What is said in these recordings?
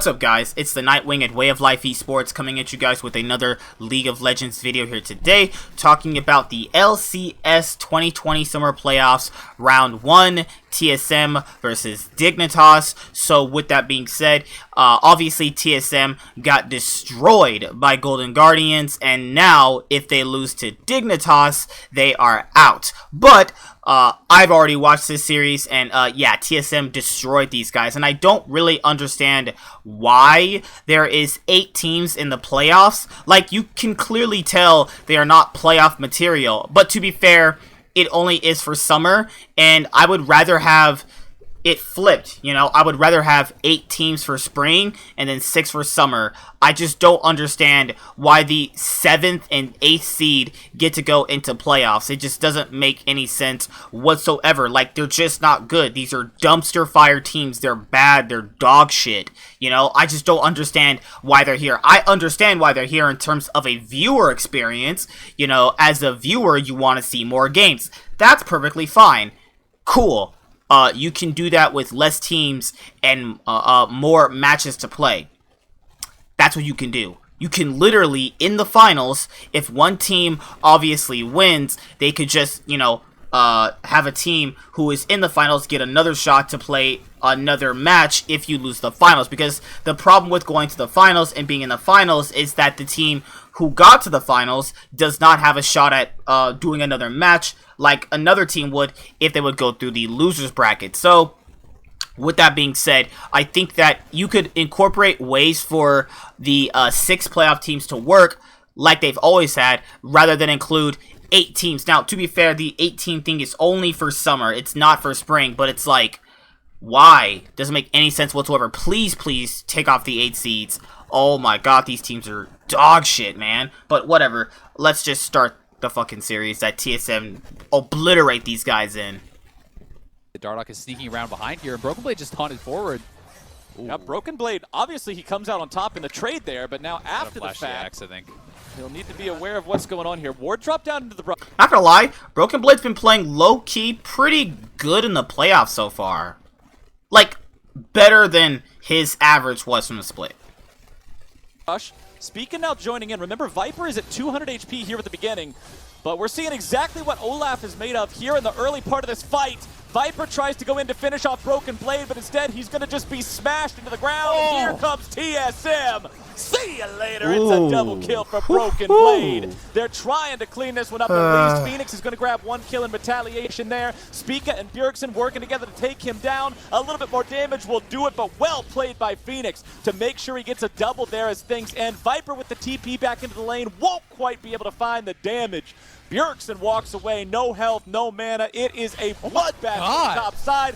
What's up, guys? It's the Nightwing at Way of Life Esports coming at you guys with another League of Legends video here today, talking about the LCS 2020 Summer Playoffs Round 1, TSM versus Dignitas. So with that being said, obviously TSM got destroyed by Golden Guardians, and now if they lose to Dignitas, they are out. But I've already watched this series, and yeah, TSM destroyed these guys, and I don't really understand why there is 8 teams in the playoffs. Like, you can clearly tell they are not playoff material, but to be fair, it only is for summer, and I would rather have it flipped, you know. I would rather have 8 teams for spring and then 6 for summer. I just don't understand why the 7th and 8th seed get to go into playoffs. It just doesn't make any sense whatsoever. Like, they're just not good. These are dumpster fire teams. They're bad. They're dog shit. You know, I just don't understand why they're here. I understand why they're here in terms of a viewer experience. You know, as a viewer, you want to see more games. That's perfectly fine. Cool. You can do that with less teams and more matches to play. That's what you can do. You can literally, in the finals, if one team obviously wins, they could just, you know, have a team who is in the finals get another shot to play another match if you lose the finals. Because the problem with going to the finals and being in the finals is that the team who got to the finals does not have a shot at doing another match like another team would if they would go through the losers bracket. So with that being said, I think that you could incorporate ways for the 6 playoff teams to work like they've always had, rather than include 8 teams. Now, to be fair, the 8-team thing is only for summer. It's not for spring, but it's like, why? Doesn't make any sense whatsoever. Please, please take off the 8 seeds. Oh my god, these teams are dog shit, man. But whatever. Let's just start the fucking series that TSM obliterate these guys in. Dardoch is sneaking around behind here, and Broken Blade just taunted forward. Ooh. Now, Broken Blade, obviously he comes out on top in the trade there, but now after the fact, I think he'll need to be aware of what's going on here. Ward dropped down into the... Not gonna lie, Broken Blade's been playing low-key pretty good in the playoffs so far. Like, better than his average was from the split. Speaking now joining in. Remember, Viper is at 200 HP here at the beginning, but we're seeing exactly what Olaf is made of here in the early part of this fight. Viper tries to go in to finish off Broken Blade, but instead he's going to just be smashed into the ground. And here comes TSM. See you later. It's a double kill for Broken Blade. They're trying to clean this one up at least. Phoenix is going to grab 1 kill in retaliation there. Spica and Bjergsen working together to take him down. A little bit more damage will do it, but well played by Phoenix to make sure he gets a double there as things end. Viper with the TP back into the lane won't quite be able to find the damage. Bjergsen walks away, no health, no mana. It is a bloodbath on the top side.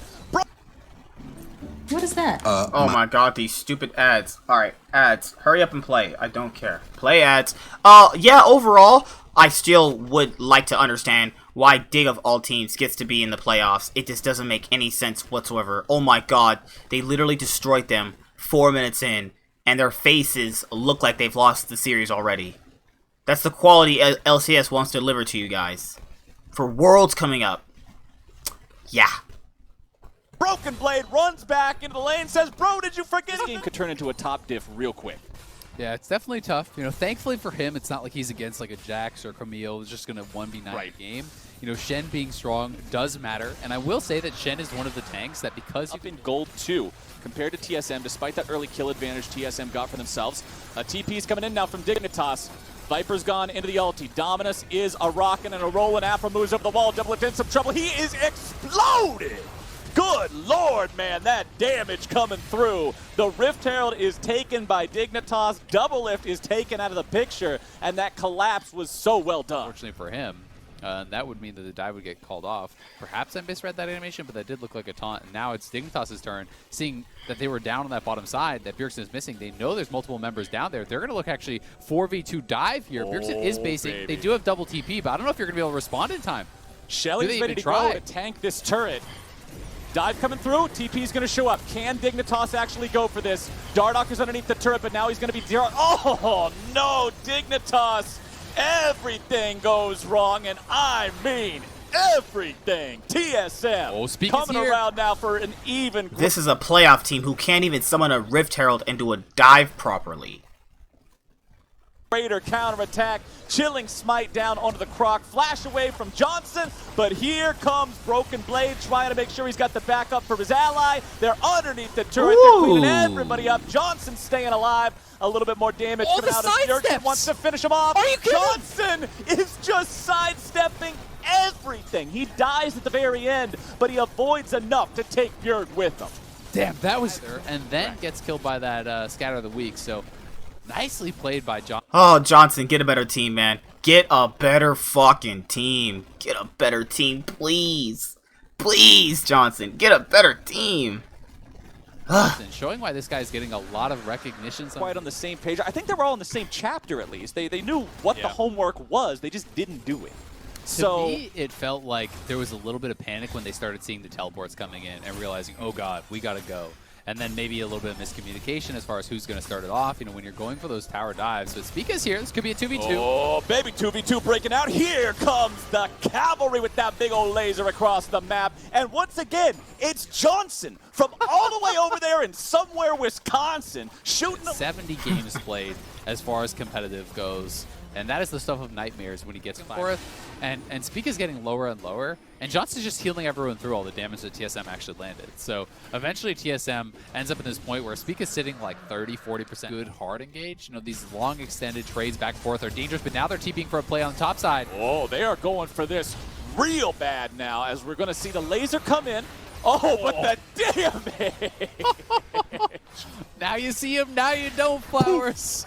What is that? Oh my god, these stupid ads. Alright, ads. Hurry up and play. I don't care. Play ads. Yeah, overall, I still would like to understand why Dig of all teams gets to be in the playoffs. It just doesn't make any sense whatsoever. Oh my god, they literally destroyed them 4 minutes in, and their faces look like they've lost the series already. That's the quality LCS wants to deliver to you guys. For Worlds coming up. Yeah. Broken Blade runs back into the lane, says, bro, did you forget? This game could turn into a top diff real quick. Yeah, it's definitely tough. You know, thankfully for him, it's not like he's against like a Jax or Camille who's just going to 1v9 a game. You know, Shen being strong does matter, and I will say that Shen is one of the tanks that because up in gold 2 compared to TSM, despite that early kill advantage TSM got for themselves. TP's coming in now from Dignitas. Viper's gone into the ulti. Dominus is a rockin' and a rollin'. Afro moves over the wall. Double Lift in some trouble. He is exploded! Good lord, man, that damage coming through. The Rift Herald is taken by Dignitas. Double Lift is taken out of the picture, and that collapse was so well done. Fortunately for him, that would mean that the dive would get called off. Perhaps I misread that animation, but that did look like a taunt. And now it's Dignitas' turn. Seeing that they were down on that bottom side, that Bjergsen is missing, they know there's multiple members down there. They're going to look actually 4v2 dive here. Bjergsen is basing. Baby. They do have double TP, but I don't know if you're going to be able to respond in time. Shelly's ready to go to tank this turret. Dive coming through. TP's going to show up. Can Dignitas actually go for this? Dardoch is underneath the turret, but now he's going to be... Oh, no, Dignitas. Everything goes wrong, and I mean everything. TSM Oh, Speak is coming here. around now for an even. This is a playoff team who can't even summon a Rift Herald and do a dive properly. Greater counterattack, chilling smite down onto the Croc, flash away from Johnson, but here comes Broken Blade trying to make sure he's got the backup for his ally. They're underneath the turret, they're cleaning everybody up. Johnson staying alive, a little bit more damage Oh, coming the out of Bjergsen, sidesteps! wants to finish him off. Are you kidding? Johnson is just sidestepping everything. He dies at the very end, but he avoids enough to take Bjerg with him. Damn, that was there, and then gets killed by that Scatter of the Week. So nicely played by John. Oh, Johnson, get a better team, man. Get a better fucking team. Get a better team, please. Please, Johnson, get a better team. And showing why this guy's getting a lot of recognition. Quite on the same page. I think they were all in the same chapter at least. They knew what the homework was. They just didn't do it. To me, it felt like there was a little bit of panic when they started seeing the teleports coming in and realizing, oh god, we gotta go. And then maybe a little bit of miscommunication as far as who's going to start it off. You know, when you're going for those tower dives. But Spica's here. This could be a 2v2. Oh, baby, 2v2 breaking out. Here comes the cavalry with that big old laser across the map. And once again, it's Johnson from all the way over there in somewhere Wisconsin shooting 70 games played as far as competitive goes. And that is the stuff of nightmares when he gets forth. And Spica's getting lower and lower. And Johnson's just healing everyone through all the damage that TSM actually landed. So eventually TSM ends up in this point where Spica's sitting like 30-40% good hard engage. You know, these long extended trades back and forth are dangerous, but now they're TPing for a play on the top side. Oh, they are going for this real bad now as we're going to see the laser come in. Oh, but the damage! Now you see him, now you don't, Flowers.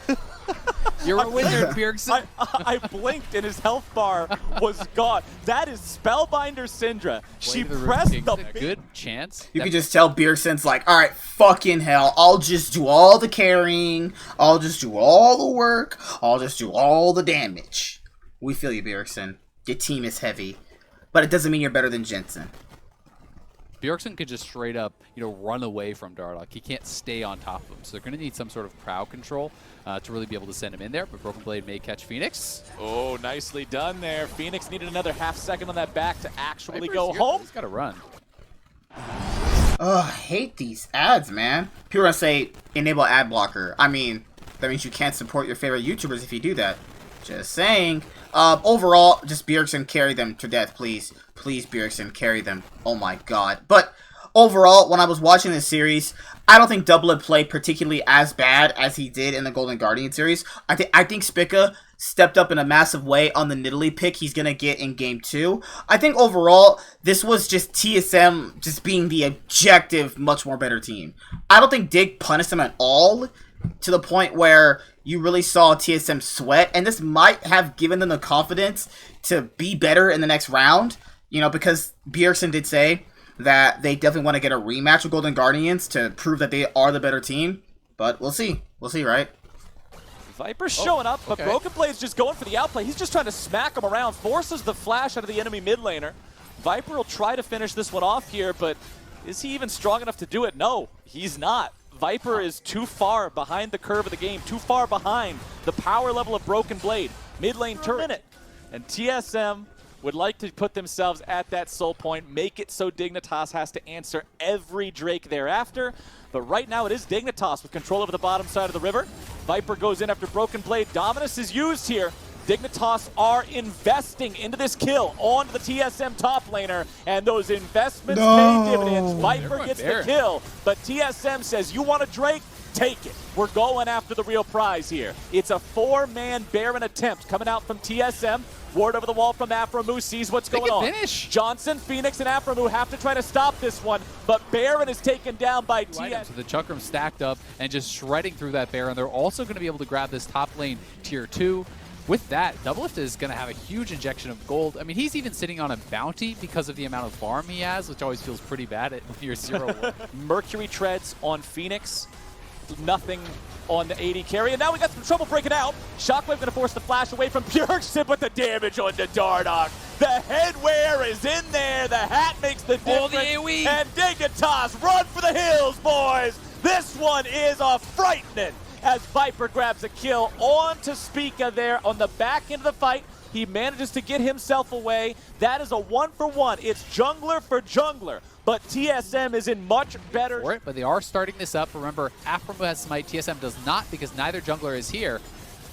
You're a wizard, Bjergsen. I blinked and his health bar was gone. That is Spellbinder Syndra. She pressed the good chance. You can just tell Bjergsen's like, alright, fucking hell, I'll just do all the carrying, I'll just do all the work, I'll just do all the damage. We feel you, Bjergsen. Your team is heavy. But it doesn't mean you're better than Jensen. Bjergsen could just straight up, you know, run away from Dardoch. He can't stay on top of him. So they're going to need some sort of crowd control to really be able to send him in there. But Broken Blade may catch Phoenix. Oh, nicely done there. Phoenix needed another half second on that back to actually Viper's go here, home. He's got to run. Ugh, I hate these ads, man. People are gonna say, enable ad blocker. I mean, that means you can't support your favorite YouTubers if you do that. Just saying. Overall, just Bjergsen, carry them to death, please. Please, Bjergsen, carry them. Oh my god. But overall, when I was watching this series, I don't think Doublet played particularly as bad as he did in the Golden Guardian series. I think Spica stepped up in a massive way on the Nidalee pick he's going to get in Game 2. I think overall, this was just TSM just being the objective, much more better team. I don't think Dig punished them at all, to the point where you really saw TSM sweat, and this might have given them the confidence to be better in the next round, you know, because Bjergsen did say that they definitely want to get a rematch with Golden Guardians to prove that they are the better team, but we'll see. We'll see, right? Viper's showing up, but Broken Blade's just going for the outplay. He's just trying to smack him around, forces the flash out of the enemy mid laner. Viper will try to finish this one off here, but is he even strong enough to do it? No, he's not. Viper is too far behind the curve of the game, too far behind the power level of Broken Blade. Mid lane turret. And TSM would like to put themselves at that soul point, make it so Dignitas has to answer every Drake thereafter. But right now it is Dignitas with control over the bottom side of the river. Viper goes in after Broken Blade. Dominus is used here. Dignitas are investing into this kill onto the TSM top laner, and those investments pay dividends. Viper gets the kill, but TSM says, you want a Drake? Take it. We're going after the real prize here. It's a four-man Baron attempt coming out from TSM. Ward over the wall from Aphromoo, sees what's going on. Finish. Johnson, Phoenix, and Aphromoo have to try to stop this one, but Baron is taken down by TSM. So the Chukram stacked up and just shredding through that Baron. They're also going to be able to grab this top lane tier 2. With that, Doublelift is going to have a huge injection of gold. I mean, he's even sitting on a bounty because of the amount of farm he has, which always feels pretty bad when you're 0-1. Mercury treads on Phoenix. Nothing on the AD carry. And now we got some trouble breaking out. Shockwave going to force the flash away from Bjergsen, but the damage on the Dardoch. The headwear is in there. The hat makes the difference. The AoE. And Dignitas, run for the hills, boys. This one is a frightening as Viper grabs a kill onto Spica there on the back end of the fight. He manages to get himself away. That is a 1-for-1. It's jungler for jungler. But TSM is in much better... For it, but they are starting this up. Remember, Afromu has Smite, TSM does not because neither jungler is here.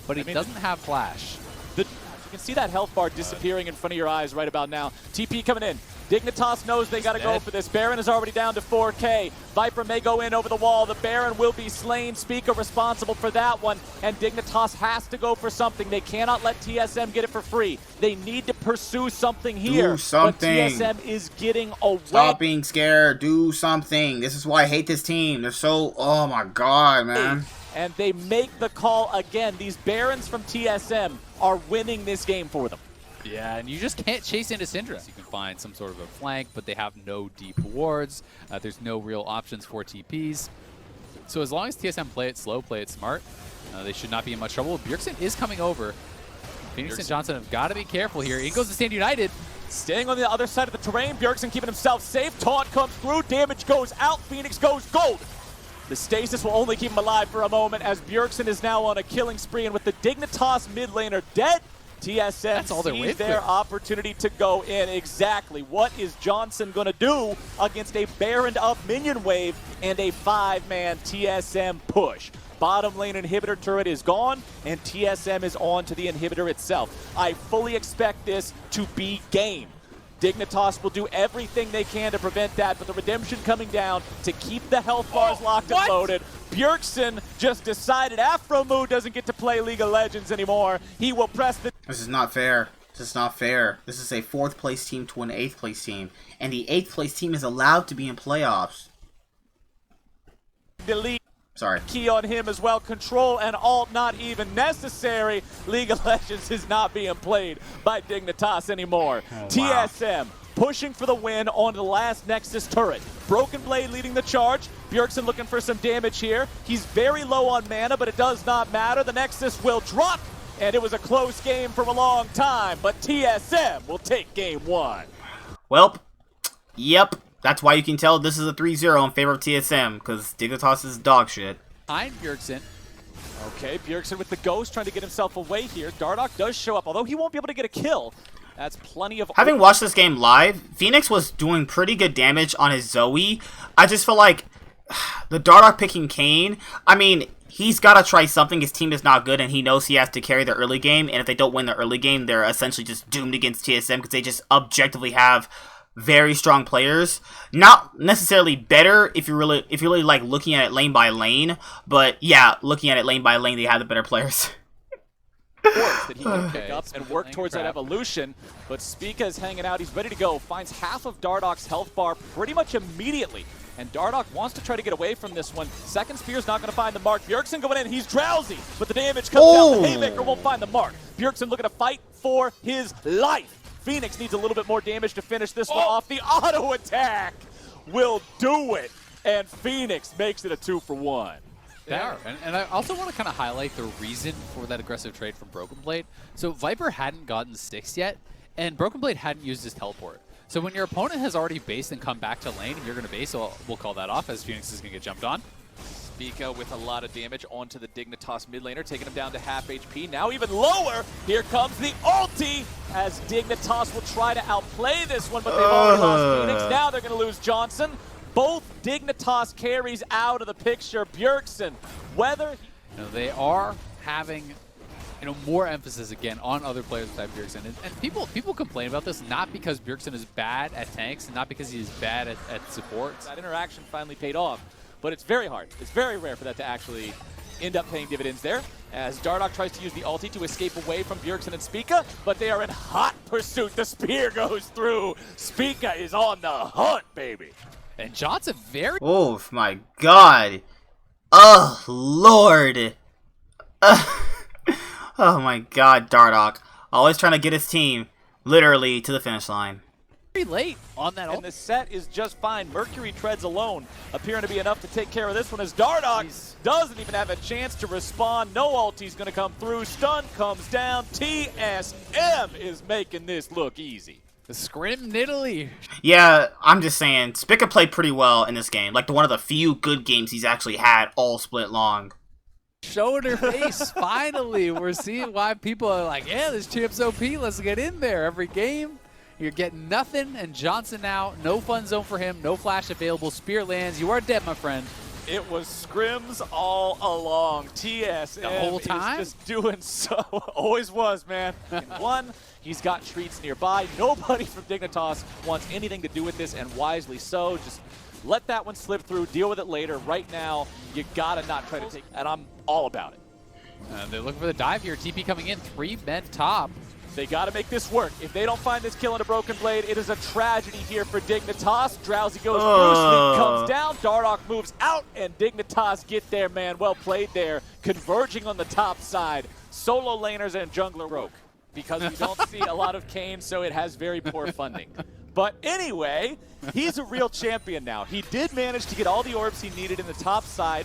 But he doesn't have Flash. You can see that health bar disappearing in front of your eyes right about now. TP coming in. Dignitas knows they got to go for this. Baron is already down to 4K. Viper may go in over the wall. The Baron will be slain. Spica responsible for that one. And Dignitas has to go for something. They cannot let TSM get it for free. They need to pursue something here. Do something. But TSM is getting away. Stop being scared. Do something. This is why I hate this team. They're so... Oh my god, man. And they make the call again. These Barons from TSM are winning this game for them. Yeah, and you just can't chase into Syndra. You can find some sort of a flank, but they have no deep wards. There's no real options for TPs. So as long as TSM play it slow, play it smart, they should not be in much trouble. Bjergsen is coming over. Phoenix and Johnson have got to be careful here. In goes to Stand United. Staying on the other side of the terrain, Bjergsen keeping himself safe. Taunt comes through, damage goes out, Phoenix goes gold. The stasis will only keep him alive for a moment as Bjergsen is now on a killing spree, and with the Dignitas mid laner dead, TSM sees their opportunity to go in. Exactly. What is Johnson going to do against a Baron up minion wave and a 5-man TSM push? Bottom lane inhibitor turret is gone, and TSM is on to the inhibitor itself. I fully expect this to be game. Dignitas will do everything they can to prevent that, but the redemption coming down to keep the health bars locked and loaded. Bjergsen just decided Afromu doesn't get to play League of Legends anymore. He will press the... This is not fair. This is not fair. This is a 4th place team to an 8th place team. And the 8th place team is allowed to be in playoffs. Delete. Sorry. Key on him as well. Control and alt not even necessary. League of Legends is not being played by Dignitas anymore. Oh, TSM pushing for the win on the last Nexus turret. Broken Blade leading the charge. Bjergsen looking for some damage here. He's very low on mana, but it does not matter. The Nexus will drop, and it was a close game for a long time, but TSM will take game 1. Welp. Yep. That's why you can tell this is a 3-0 in favor of TSM, because Dignitas is dog shit. Behind Bjergsen. Okay, Bjergsen with the ghost trying to get himself away here. Dardoch does show up, although he won't be able to get a kill. That's plenty of... Having watched this game live, Phoenix was doing pretty good damage on his Zoe. I just feel like the Dardoch picking Kayn, I mean, he's got to try something. His team is not good, and he knows he has to carry the early game, and if they don't win the early game, they're essentially just doomed against TSM because they just objectively have very strong players. Not necessarily better if you're really like looking at it lane by lane, but yeah, looking at it lane by lane, they have the better players. That he can pick up and work towards that evolution, but Spica is hanging out. He's ready to go. Finds half of Dardoch's health bar pretty much immediately, and Dardoch wants to try to get away from this one. Second Spear's not going to find the mark. Bjergsen going in. He's drowsy, but the damage comes down. The Haymaker won't find the mark. Bjergsen looking to fight for his life. Phoenix needs a little bit more damage to finish this one off. The auto attack will do it, and Phoenix makes it a 2-for-1. They are. And I also want to kind of highlight the reason for that aggressive trade from Broken Blade. So Viper hadn't gotten Styx yet, and Broken Blade hadn't used his teleport. So when your opponent has already based and come back to lane, and you're going to base, so we'll call that off as Phoenix is going to get jumped on. Spica with a lot of damage onto the Dignitas mid laner, taking him down to half HP. Now even lower, here comes the ulti, as Dignitas will try to outplay this one, but they've already lost Phoenix. Now they're going to lose Johnson. Both Dignitas carries out of the picture. Bjergsen, whether... they are having more emphasis again on other players besides Bjergsen. And people complain about this not because Bjergsen is bad at tanks, and not because he is bad at support. That interaction finally paid off, but it's very hard. It's very rare for that to actually end up paying dividends there, as Dardoch tries to use the ulti to escape away from Bjergsen and Spica, but they are in hot pursuit. The spear goes through. Spica is on the hunt, baby. And Johnson very... Oh my god. Oh, Lord. Oh my god, Dardoch. Always trying to get his team, literally, to the finish line. Very late on that ult. And the set is just fine. Mercury treads alone appearing to be enough to take care of this one, as Dardoch doesn't even have a chance to respond. No ulti's going to come through. Stun comes down. TSM is making this look easy. The scrim Nidalee. Yeah, I'm just saying, Spica played pretty well in this game. Like, one of the few good games he's actually had all split long. showing her face. Finally, we're seeing why people are like, yeah, this champ's OP. Let's get in there every game. You're getting nothing, and Johnson now, no fun zone for him, no flash available. Spear lands. You are dead, my friend. It was scrims all along. TSM The whole time? is just doing so. Always was, man. In one, he's got treats nearby. Nobody from Dignitas wants anything to do with this, and wisely so. Just let that one slip through. Deal with it later. Right now, you gotta not try to take. And I'm all about it. They're looking for the dive here. TP coming in, 3 men top. They got to make this work. If they don't find this kill on a Broken Blade, it is a tragedy here for Dignitas. Drowsy goes through, Sleep comes down, Dardoch moves out, and Dignitas get there, man. Well played there. Converging on the top side. Solo laners and jungler broke because we don't see a lot of Kayn, so it has very poor funding. But anyway, he's a real champion now. He did manage to get all the orbs he needed in the top side,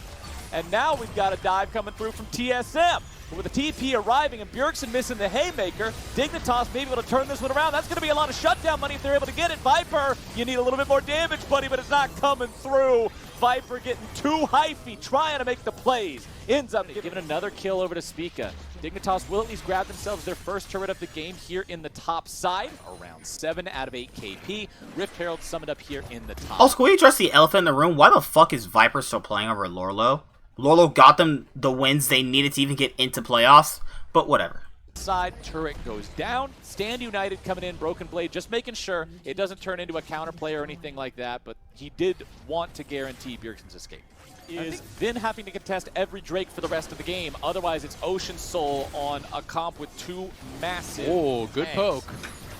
and now we've got a dive coming through from TSM. But with the TP arriving and Bjergsen missing the Haymaker, Dignitas may be able to turn this one around. That's going to be a lot of shutdown money if they're able to get it. Viper, you need a little bit more damage, buddy, but it's not coming through. Viper getting too hyphy, trying to make the plays. Ends up giving another kill over to Spica. Dignitas will at least grab themselves their first turret of the game here in the top side. Around 7 out of 8 KP. Rift Herald summoned up here in the top. Also, can we address the elephant in the room? Why the fuck is Viper still playing over Lorlo? Lorlo got them the wins they needed to even get into playoffs, but whatever. Side turret goes down. Stand United coming in, Broken Blade, just making sure it doesn't turn into a counterplay or anything like that, but he did want to guarantee Bjergsen's escape. Is then having to contest every Drake for the rest of the game. Otherwise, it's Ocean Soul on a comp with 2 massive Good tanks. poke.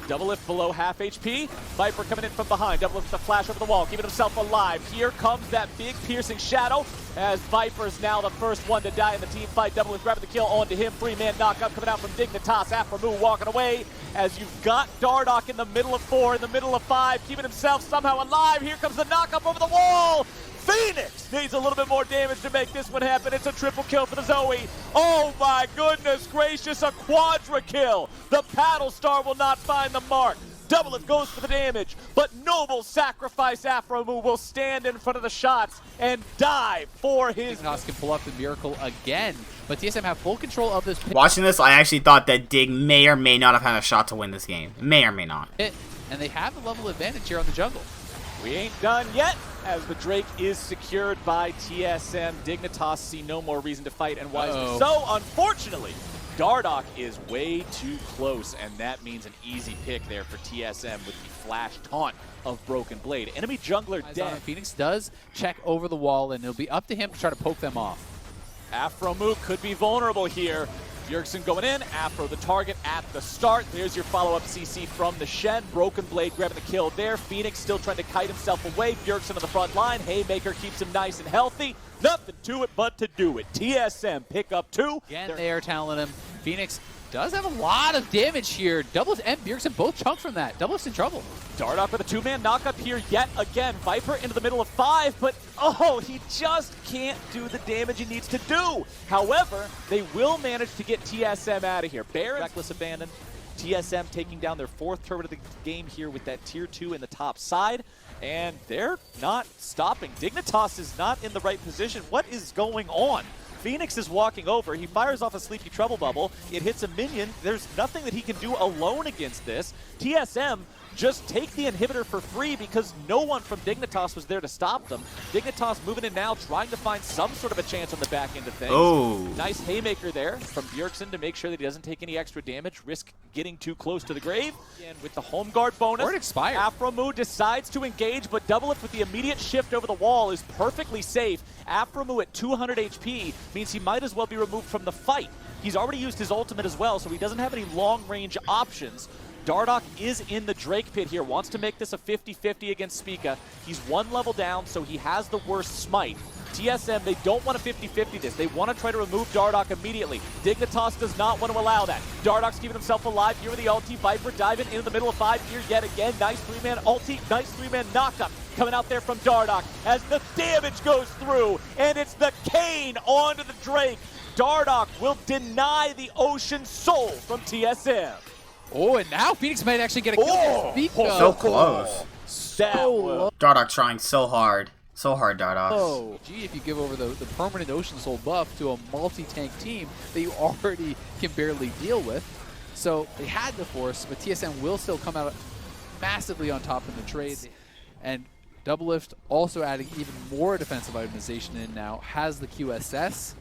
Double lift below half HP. Viper coming in from behind. Double lift with the flash over the wall, keeping himself alive. Here comes that big piercing shadow as Viper's now the first one to die in the team fight. Double lift grabbing the kill onto him. 3-man knockup coming out from Dignitas. Aframu walking away as you've got Dardoch in the middle of 4, in the middle of 5, keeping himself somehow alive. Here comes the knockup over the wall. Phoenix needs a little bit more damage to make this one happen. It's a triple kill for the Zoe. Oh my goodness gracious, a quadra kill. The paddle star will not find the mark. Double it goes for the damage, but Noble Sacrifice Aframu will stand in front of the shots and die for his... Dignitas can pull up the miracle again, but TSM have full control of this pit. Watching this, I actually thought that Dig may or may not have had a shot to win this game. May or may not. And they have the level advantage here on the jungle. We ain't done yet, as the Drake is secured by TSM. Dignitas see no more reason to fight, and wisely so. Unfortunately, Dardoch is way too close, and that means an easy pick there for TSM with the flash taunt of Broken Blade. Enemy jungler dead. Phoenix does check over the wall, and it'll be up to him to try to poke them off. Aframu could be vulnerable here. Bjergsen going in, Afro the target at the start. There's your follow-up CC from the Shen. Broken Blade grabbing the kill there. Phoenix still trying to kite himself away. Bjergsen on the front line. Haymaker keeps him nice and healthy. Nothing to it but to do it. TSM pick up 2. Again, they are telling him. Phoenix does have a lot of damage here. Doubles and Bjergsen both chunked from that. Doubles in trouble. Dardoch with a 2-man knockup here yet again. Viper into the middle of 5, but oh, he just can't do the damage he needs to do. However, they will manage to get TSM out of here. Baron, reckless abandon. TSM taking down their 4th turret of the game here with that tier 2 in the top side. And they're not stopping. Dignitas is not in the right position. What is going on? Phoenix is walking over. He fires off a Sleepy Trouble Bubble. It hits a minion. There's nothing that he can do alone against this. TSM just take the inhibitor for free because no one from Dignitas was there to stop them. Dignitas moving in now, trying to find some sort of a chance on the back end of things. Oh. Nice Haymaker there from Bjergsen to make sure that he doesn't take any extra damage, risk getting too close to the grave. And with the home guard bonus, Or it expired. Aframu decides to engage, but Double Lift with the immediate shift over the wall is perfectly safe. Aframu at 200 HP means he might as well be removed from the fight. He's already used his ultimate as well, so he doesn't have any long-range options. Dardoch is in the Drake pit here, wants to make this a 50-50 against Spica. He's 1 level down, so he has the worst smite. TSM, they don't want to 50-50 this. They want to try to remove Dardoch immediately. Dignitas does not want to allow that. Dardoch's keeping himself alive here with the ulti. Viper diving into the middle of 5 here yet again. Nice 3-man ulti, nice 3-man knockup coming out there from Dardoch as the damage goes through, and it's the Kayn onto the Drake. Dardoch will deny the Ocean Soul from TSM. Oh, and now Phoenix might actually get a kill. So close. So Dardoch trying so hard. So hard, Dardox. Oh, gee, if you give over the permanent Ocean Soul buff to a multi-tank team that you already can barely deal with. So they had to force, but TSM will still come out massively on top in the trade. And Doublelift also adding even more defensive itemization in now, has the QSS.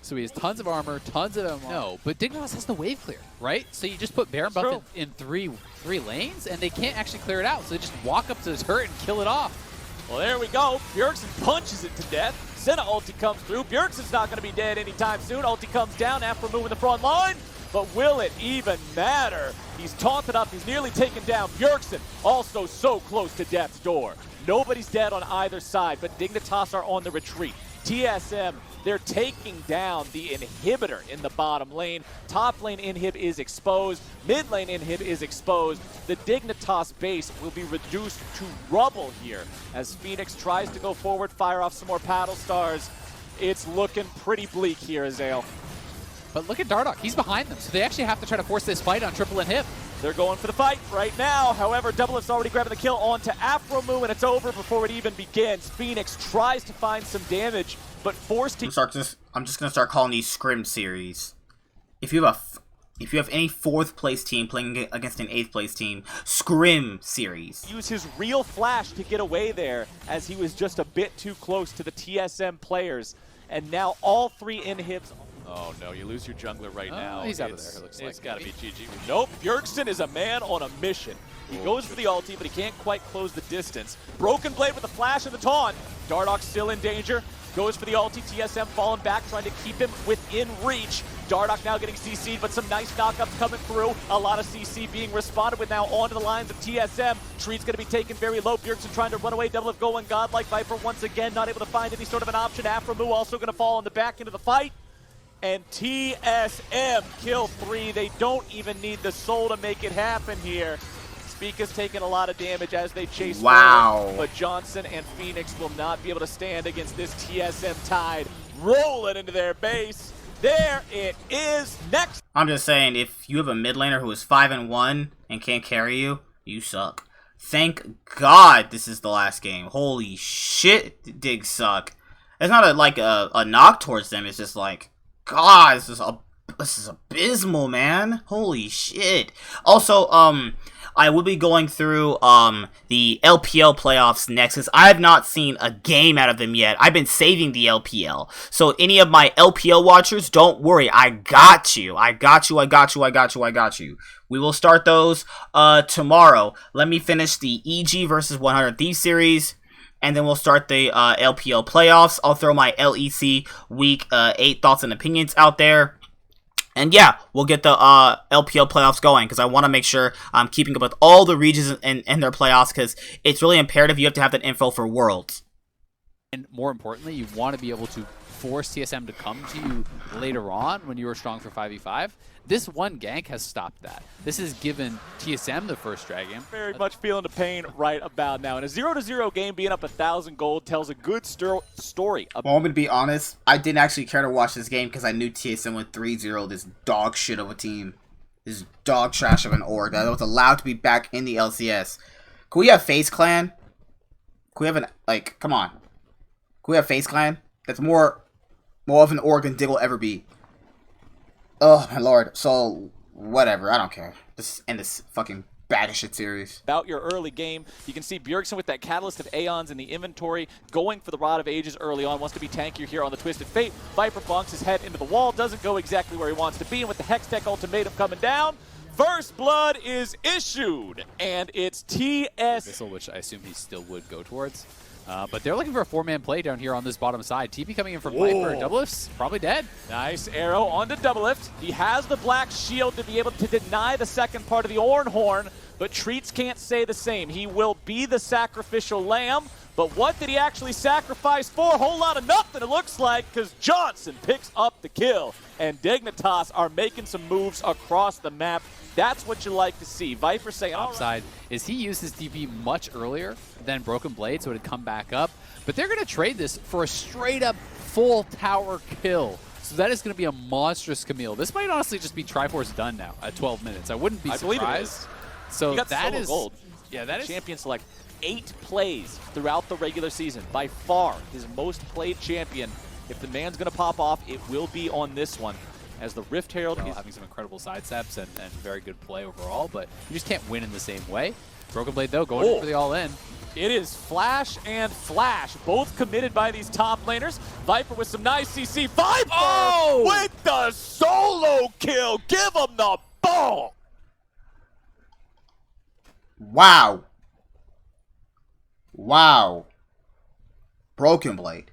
So he has tons of armor, tons of MR. No, but Dignitas has the wave clear, right? So you just put Baron buff in three lanes, and they can't actually clear it out. So they just walk up to the turret and kill it off. Well, there we go. Bjergsen punches it to death. Senna ulti comes through. Bjergsen's not going to be dead anytime soon. Ulti comes down after moving the front line. But will it even matter? He's taunted up. He's nearly taken down. Bjergsen also so close to death's door. Nobody's dead on either side, but Dignitas are on the retreat. TSM, they're taking down the inhibitor in the bottom lane. Top lane inhib is exposed. Mid lane inhib is exposed. The Dignitas base will be reduced to rubble here as Phoenix tries to go forward, fire off some more paddle stars. It's looking pretty bleak here, Azale. But look at Dardoch. He's behind them, so they actually have to try to force this fight on triple inhib. They're going for the fight right now. However, Doublelift's already grabbing the kill onto Afromoo, and it's over before it even begins. Phoenix tries to find some damage, but forced to... I'm just gonna start calling these scrim series. If you have any 4th place team playing against an 8th place team, scrim series. Use his real flash to get away there, as he was just a bit too close to the TSM players. And now all 3 inhibs... Oh no, you lose your jungler right now. He's out of there, it looks like. It's gotta be GG. Nope, Bjergsen is a man on a mission. He goes for the ulti, but he can't quite close the distance. Broken Blade with the flash and the taunt. Dardoch still in danger. Goes for the ulti. TSM falling back, trying to keep him within reach. Dardoch now getting CC'd, but some nice knockups coming through. A lot of CC being responded with now onto the lines of TSM. Tree's going to be taken very low. Bjergsen trying to run away. Doublelift going godlike. Viper once again not able to find any sort of an option. Afromoo also going to fall on the back into the fight. And TSM kill 3. They don't even need the soul to make it happen here. Spica's taking a lot of damage as they chase forward, but Johnson and Phoenix will not be able to stand against this TSM tide. Roll it into their base. There it is. Next. I'm just saying, if you have a mid laner who is 5-1 and can't carry you, you suck. Thank God this is the last game. Holy shit, Dig suck. It's not a knock towards them. It's just like, God, this is abysmal, man. Holy shit. Also, I will be going through the LPL playoffs next, because I have not seen a game out of them yet. I've been saving the LPL. So any of my LPL watchers, don't worry. I got you. I got you. We will start those tomorrow. Let me finish the EG versus 100 Thieves series, and then we'll start the LPL playoffs. I'll throw my LEC Week 8 thoughts and opinions out there. And yeah, we'll get the LPL playoffs going, because I want to make sure I'm keeping up with all the regions and their playoffs, because it's really imperative you have to have that info for Worlds. And more importantly, you want to be able to force TSM to come to you later on when you are strong for 5v5. This one gank has stopped that. This has given TSM the first dragon. Very much feeling the pain right about now. In a 0-0 game, being up 1,000 gold tells a good story. Well, I'm going to be honest, I didn't actually care to watch this game because I knew TSM went 3-0, this dog shit of a team. This dog trash of an org that was allowed to be back in the LCS. Can we have FaZe Clan? Can we have come on. Can we have FaZe Clan? That's more of an org than Dig will ever be. Oh, my lord. So, whatever. I don't care. Just end this fucking bad as shit series. About your early game, you can see Bjergsen with that Catalyst of Aeons in the inventory, going for the Rod of Ages early on, wants to be tankier here on the Twisted Fate. Viper bonks his head into the wall, doesn't go exactly where he wants to be, and with the Hextech ultimatum coming down, first blood is issued, and it's TS... Missile, which I assume he still would go towards. But they're looking for a 4-man play down here on this bottom side. TP coming in from Viper. Doublelift's probably dead. Nice arrow onto Doublelift. He has the black shield to be able to deny the second part of the Ornhorn, but Treats can't say the same. He will be the sacrificial lamb, but what did he actually sacrifice for? A whole lot of nothing, it looks like, because Johnson picks up the kill, and Dignitas are making some moves across the map. That's what you like to see. Viper saying, upside is he used his TP much earlier than Broken Blade, so it would come back up. But they're going to trade this for a straight-up full tower kill. So that is going to be a monstrous Camille. This might honestly just be Triforce done now at 12 minutes. I wouldn't be surprised. I believe it is. So that is gold. Yeah, that is champion select. 8 plays throughout the regular season. By far his most played champion. If the man's going to pop off, it will be on this one. As the Rift Herald is having some incredible side steps and very good play overall, but you just can't win in the same way. Broken Blade, though, going in for the all-in. It is Flash and Flash, both committed by these top laners. Viper with some nice CC. Viper with the solo kill. Give him the ball. Wow. Wow. Broken Blade.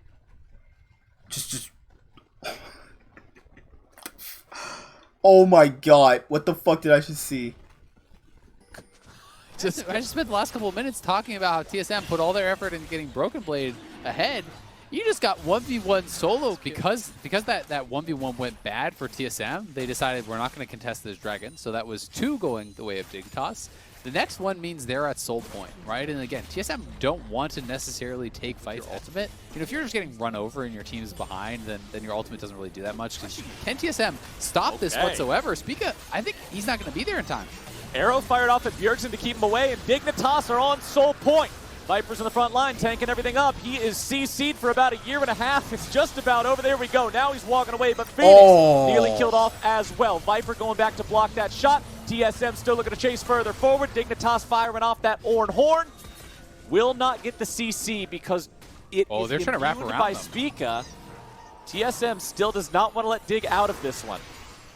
Just. Oh my god. What the fuck did I just see? I just spent the last couple of minutes talking about how TSM put all their effort into getting Broken Blade ahead. You just got 1v1 solo because that 1v1 went bad for TSM. They decided we're not going to contest this dragon. So that was 2 going the way of Dignitas. The next one means they're at soul point, right? And again, TSM don't want to necessarily take fights ultimate. You know, if you're just getting run over and your team is behind, then your ultimate doesn't really do that much. Can TSM stop this whatsoever? Spica, I think he's not going to be there in time. Arrow fired off at Bjergsen to keep him away, and Dignitas are on soul point. Viper's in the front line, tanking everything up. He is CC'd for about 1.5 years. It's just about over. There we go. Now he's walking away, but Phoenix nearly killed off as well. Viper going back to block that shot. TSM still looking to chase further forward. Dignitas firing off that Orn Horn. Will not get the CC because it is they're trying to wrap around by them. Spica. TSM still does not want to let Dig out of this one.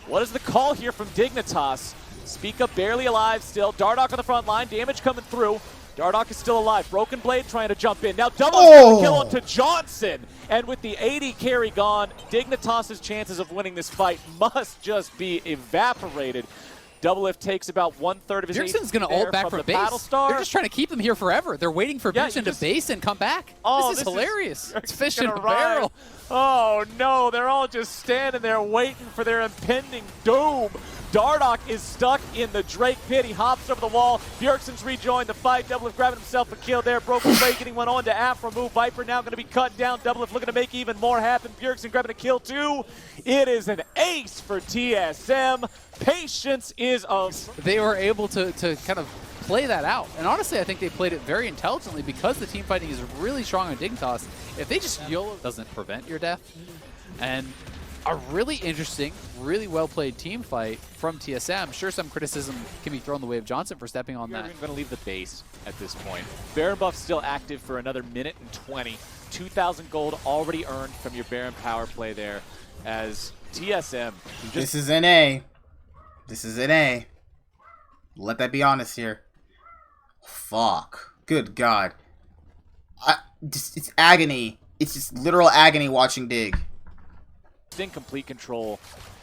What is the call here from Dignitas? Spica barely alive still. Dardoch on the front line. Damage coming through. Dardoch is still alive. Broken Blade trying to jump in. Now double kill onto Johnson. And with the 80 carry gone, Dignitas' chances of winning this fight must just be evaporated. Doublelift takes about 1/3 of his HP. Bjergsen's going to ult back from base. They're just trying to keep him here forever. They're waiting for Bjergsen to base and come back. Oh, this is hilarious. It's fish in a arrive. barrel. Oh no, they're all just standing there waiting for their impending doom. Dardoch is stuck in the Drake pit. He hops over the wall. Bjergsen's rejoined the fight. Doublelift grabbing himself a kill there. Broken Blade getting one on to Afro move. Viper now going to be cut down. Doublelift looking to make even more happen. Bjergsen grabbing a kill too. It is an ace for TSM. Patience is of... They were able to kind of play that out. And honestly, I think they played it very intelligently because the team fighting is really strong on Dignitas. If they just YOLO, doesn't prevent your death. And a really interesting, really well-played team fight from TSM. Sure, some criticism can be thrown the way of Johnson for stepping on that. We're going to leave the base at this point. Baron buff still active for another 1:20. 2,000 gold already earned from your Baron power play there as TSM. This is NA. This is NA. Let that be honest here. Fuck. Good God. It's agony. It's just literal agony watching Dig. In complete control.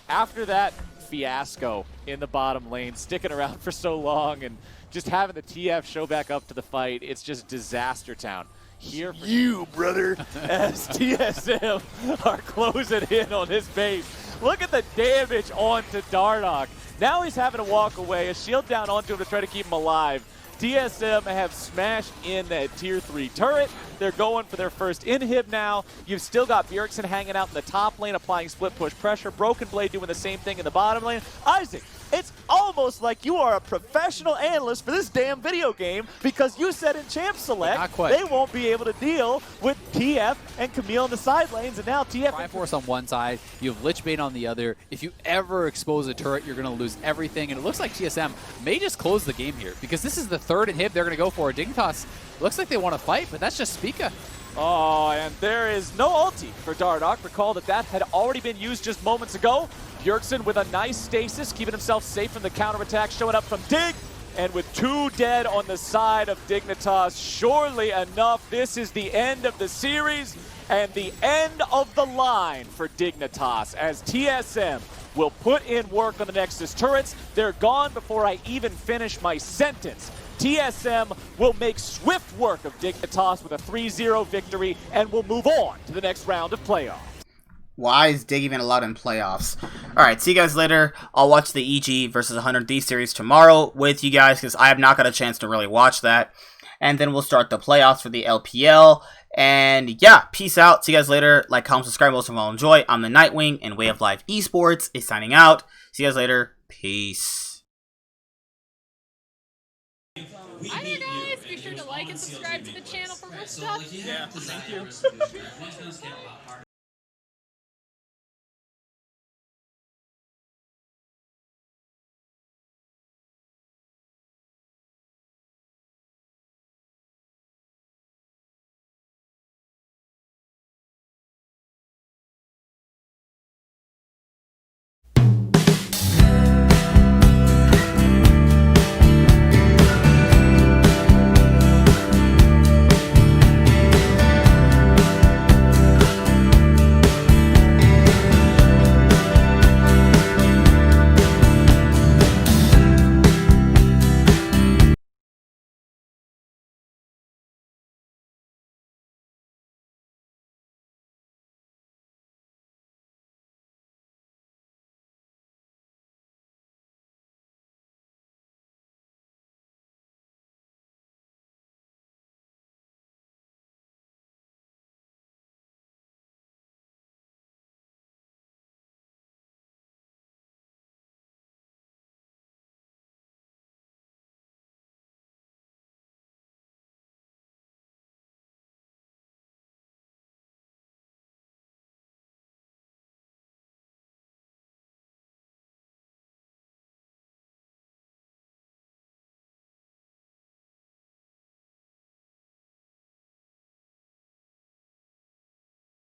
After that fiasco in the bottom lane, sticking around for so long and just having the TF show back up to the fight, it's just disaster town. Here for you, brother, as TSM are closing in on his base. Look at the damage onto Dardoch. Now he's having to walk away, a shield down onto him to try to keep him alive. TSM have smashed in that tier 3 turret. They're going for their first inhib now. You've still got Bjergsen hanging out in the top lane, applying split push pressure. Broken Blade doing the same thing in the bottom lane. Isaac, it's almost like you are a professional analyst for this damn video game because you said in Champ Select they won't be able to deal with TF and Camille in the side lanes, and now TF... Triforce on one side, you have Lichbane on the other. If you ever expose a turret, you're going to lose everything, and it looks like TSM may just close the game here because this is the third inhib they're going to go for. Dignitas looks like they want to fight, but that's just Spica. Oh, and there is no ulti for Dardoch. Recall that had already been used just moments ago. Bjergsen with a nice stasis, keeping himself safe from the counterattack, showing up from Dig. And with 2 dead on the side of Dignitas, surely enough, this is the end of the series and the end of the line for Dignitas as TSM will put in work on the Nexus turrets. They're gone before I even finish my sentence. TSM will make swift work of Dignitas with a 3-0 victory and will move on to the next round of playoffs. Why is Dig even allowed in playoffs? Alright, see you guys later. I'll watch the EG versus 100 Thieves series tomorrow with you guys because I have not got a chance to really watch that. And then we'll start the playoffs for the LPL. And yeah, peace out. See you guys later. Like, comment, subscribe, most of all enjoy. I'm the Nightwing, and Way of Life Esports is signing out. See you guys later. Peace. Hi there guys, be sure sure to like and subscribe to the channel for more stuff. Yeah, thank you.